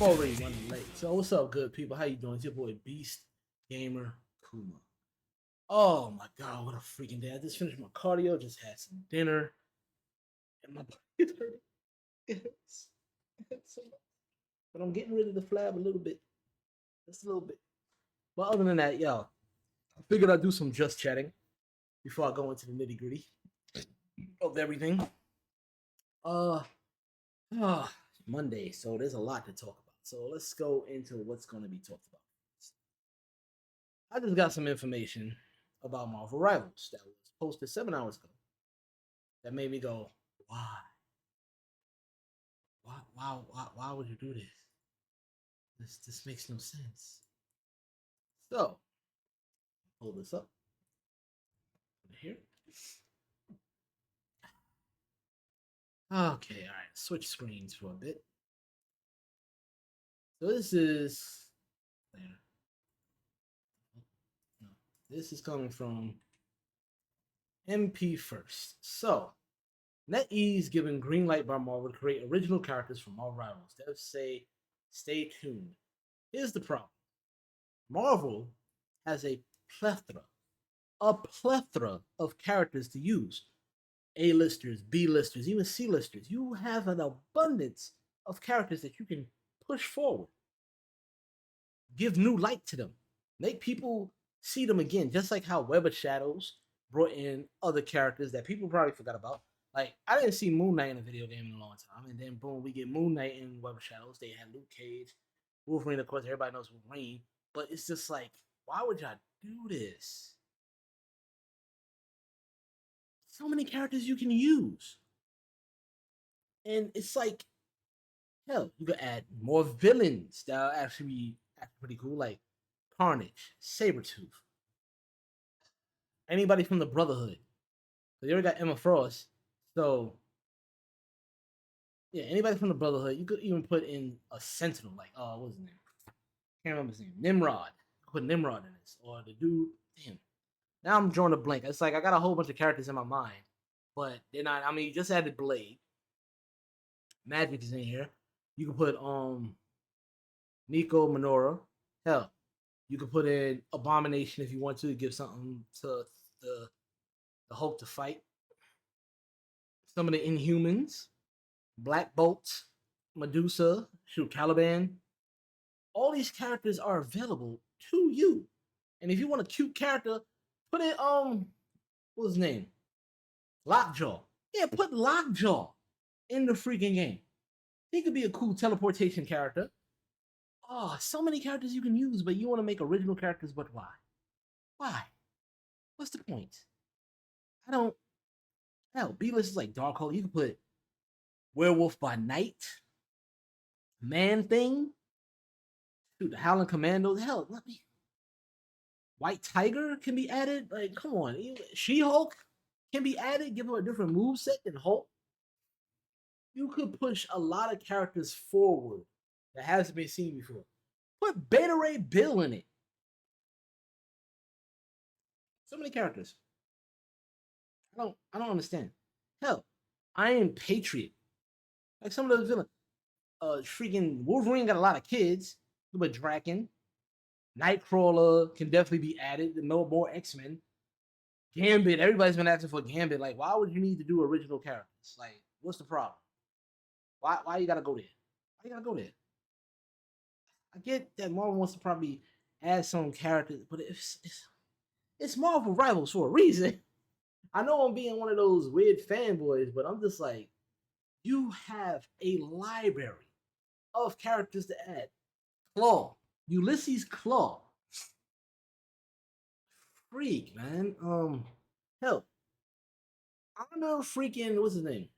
already running late. So what's up, good people? How you doing? It's your boy Beast Gamer Kuma. Oh my god, what a freaking day. I just finished my cardio, just had some dinner, and my body's hurting. It's, it's so much. But I'm getting rid of the flab a little bit. Just a little bit. But other than that, yo, I figured I'd do some just chatting before I go into the nitty-gritty of everything. Uh, uh Monday, so there's a lot to talk about. So let's go into what's going to be talked about. I just got some information about Marvel Rivals that was posted 7 hours ago that made me go, why? Why would you do this? This makes no sense. So, hold this up. Here. Okay, all right. Switch screens for a bit. So this is this is coming from MP First. So NetEase giving green light by Marvel to create original characters from Marvel Rivals. Devs say, stay tuned. Here's the problem. Marvel has a plethora of characters to use. A-listers, B-listers, even C-listers. You have an abundance of characters that you can push forward. Give new light to them. Make people see them again, just like how Web of Shadows brought in other characters that people probably forgot about. Like, I didn't see Moon Knight in a video game in a long time, and then boom, we get Moon Knight in Web of Shadows. They had Luke Cage, Wolverine, of course, everybody knows Wolverine, but it's just like, why would y'all do this? So many characters you can use. And it's like, hell, you could add more villains that'll actually be pretty cool, like Carnage, Sabretooth, anybody from the Brotherhood. So you already got Emma Frost. So, yeah, anybody from the Brotherhood. You could even put in a Sentinel, like, what's his name? Can't remember his name. Nimrod. Put Nimrod in this. Or the dude, damn. Now I'm drawing a blank. It's like I got a whole bunch of characters in my mind, but they're not. I mean, you just added Blade. Magic is in here. You can put Nico Minora. Hell, you could put in Abomination if you want to give something to the Hulk to fight. Some of the Inhumans, Black Bolt, Medusa, shoot, Caliban. All these characters are available to you. And if you want a cute character, put in what's his name? Lockjaw. Yeah, put Lockjaw in the freaking game. He could be a cool teleportation character. Oh, so many characters you can use, but you want to make original characters, but why? Why? What's the point? I don't. Hell, B-list is like Darkhold. You can put Werewolf by Night, Man Thing, dude, the Howling Commandos. Hell, let me. White Tiger can be added. Like, come on. She-Hulk can be added. Give her a different moveset than Hulk. You could push a lot of characters forward that hasn't been seen before. Put Beta Ray Bill in it. So many characters. I don't understand. Hell, Iron Patriot. Like some of those villains. Freaking Wolverine got a lot of kids. But Draken. Nightcrawler can definitely be added. No more X-Men. Gambit. Everybody's been asking for Gambit. Like, why would you need to do original characters? Like, what's the problem? Why you gotta go there? Why you gotta go there? I get that Marvel wants to probably add some characters, but it's Marvel Rivals for a reason. I know I'm being one of those weird fanboys, but I'm just like, you have a library of characters to add. Claw. Ulysses Claw. Freak, man. Hell. Honor freaking, what's his name?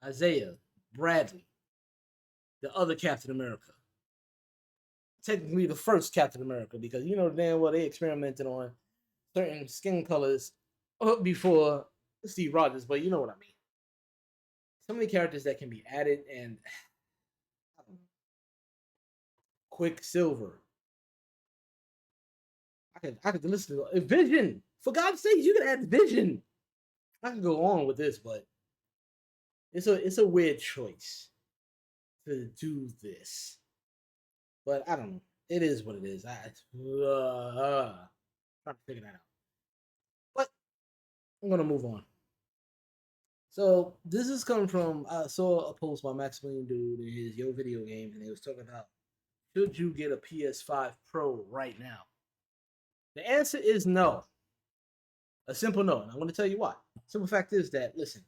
Isaiah Bradley. The other Captain America. Technically the first Captain America, because you know damn well they experimented on certain skin colors before Steve Rogers, but you know what I mean. So many characters that can be added, and Quicksilver. I could listen to Vision. For God's sake, you can add Vision. I can go on with this, but it's a weird choice. to do this. But I don't know. It is what it is. Trying to figure that out. But I'm gonna move on. So this is coming from, I saw a post by Maximilian Dude in his Yo Video Games, and he was talking about, should you get a PS5 Pro right now? The answer is no. A simple no, and I'm going to tell you why. Simple fact is that, listen,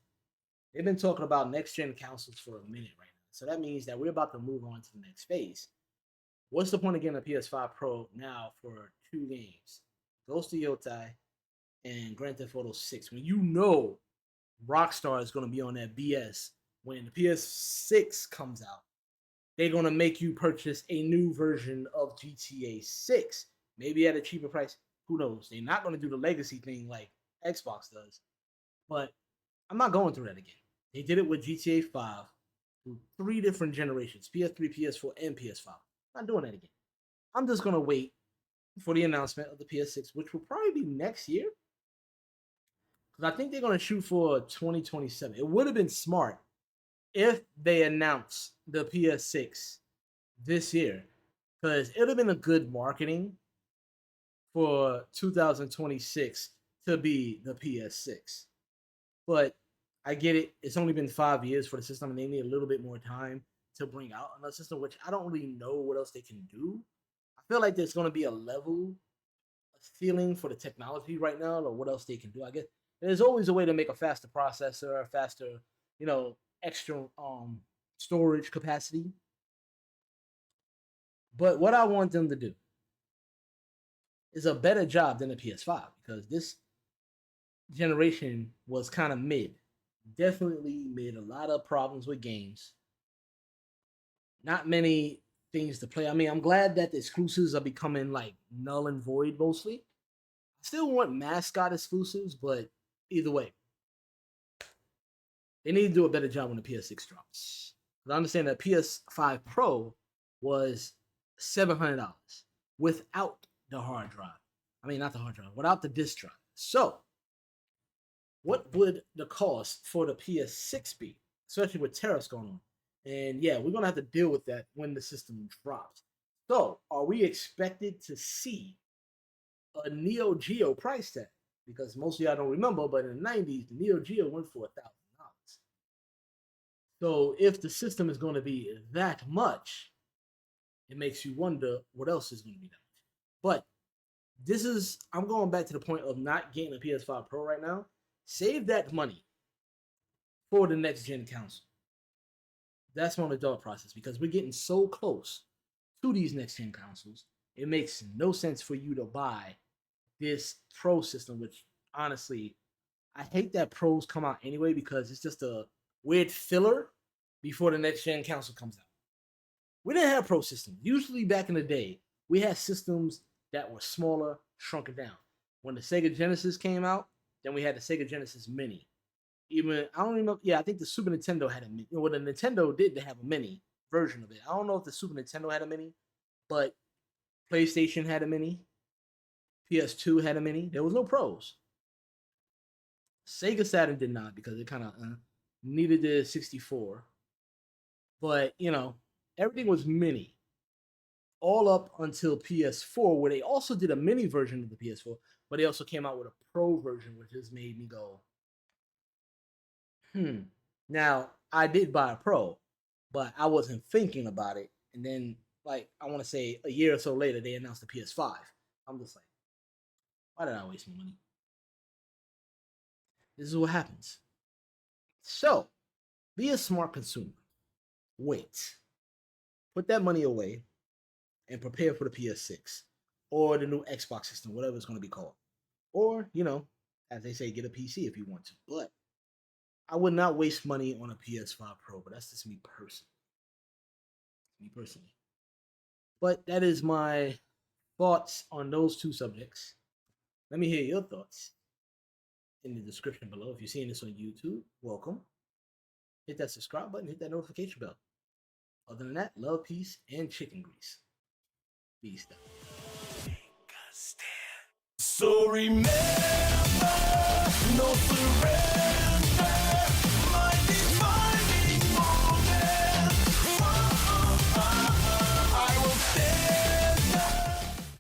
they've been talking about next gen consoles for a minute right now, so that means that we're about to move on to the next phase. What's the point of getting a PS5 Pro now for two games, Ghost of Yotei and Grand Theft Auto 6, when you know Rockstar is going to be on that BS when the PS6 comes out? They're going to make you purchase a new version of GTA 6, maybe at a cheaper price. Who knows? They're not going to do the legacy thing like Xbox does. But I'm not going through that again. They did it with GTA 5 through 3 different generations, PS3, PS4, and PS5. I'm not doing that again. I'm just going to wait for the announcement of the PS6, which will probably be next year. Because I think they're going to shoot for 2027. It would have been smart if they announced the PS6 this year, because it would have been a good marketing for 2026 to be the PS6. But I get it. It's only been 5 years for the system, and they need a little bit more time to bring out another system, which I don't really know what else they can do. I feel like there's going to be a level, a ceiling for the technology right now, or what else they can do. I guess there's always a way to make a faster processor, a faster, extra storage capacity. But what I want them to do is a better job than the PS5, because this generation was kind of mid. Definitely made a lot of problems with games. Not many things to play. I mean, I'm glad that the exclusives are becoming like null and void mostly. I still want mascot exclusives, but either way, they need to do a better job when the PS6 drops. I understand that PS5 Pro was $700 without the hard drive. I mean, not the hard drive, without the disk drive. So, what would the cost for the PS6 be, especially with tariffs going on? And yeah, we're going to have to deal with that when the system drops. So, are we expected to see a Neo Geo price tag? Because most of y'all don't remember, but in the 90s, the Neo Geo went for $1,000. So, if the system is going to be that much, it makes you wonder what else is going to be that much. But I'm going back to the point of not getting a PS5 Pro right now. Save that money for the next gen console. That's my thought process, because we're getting so close to these next gen consoles. It makes no sense for you to buy this Pro system, which honestly, I hate that Pros come out anyway, because it's just a weird filler before the next gen console comes out. We didn't have Pro systems. Usually back in the day, we had systems that were smaller, shrunken down. When the Sega Genesis came out, then we had the Sega Genesis Mini. I don't remember. Yeah, I think the Super Nintendo had a mini. Well, the Nintendo did have a mini version of it. I don't know if the Super Nintendo had a mini, but PlayStation had a mini. PS2 had a mini. There was no Pros. Sega Saturn did not, because it kind of needed the 64. But, everything was mini. All up until PS4, where they also did a mini version of the PS4, but they also came out with a Pro version, which just made me go, Now, I did buy a Pro, but I wasn't thinking about it. And then, I want to say a year or so later, they announced the PS5. I'm just like, why did I waste my money? This is what happens. So, be a smart consumer. Wait. Put that money away and prepare for the PS6 or the new Xbox system, whatever it's going to be called. Or, as they say, get a PC if you want to. But I would not waste money on a PS5 Pro, but that's just me personally. But that is my thoughts on those two subjects. Let me hear your thoughts in the description below. If you're seeing this on YouTube, welcome. Hit that subscribe button, hit that notification bell. Other than that, love, peace, and chicken grease. Peace out. So remember, no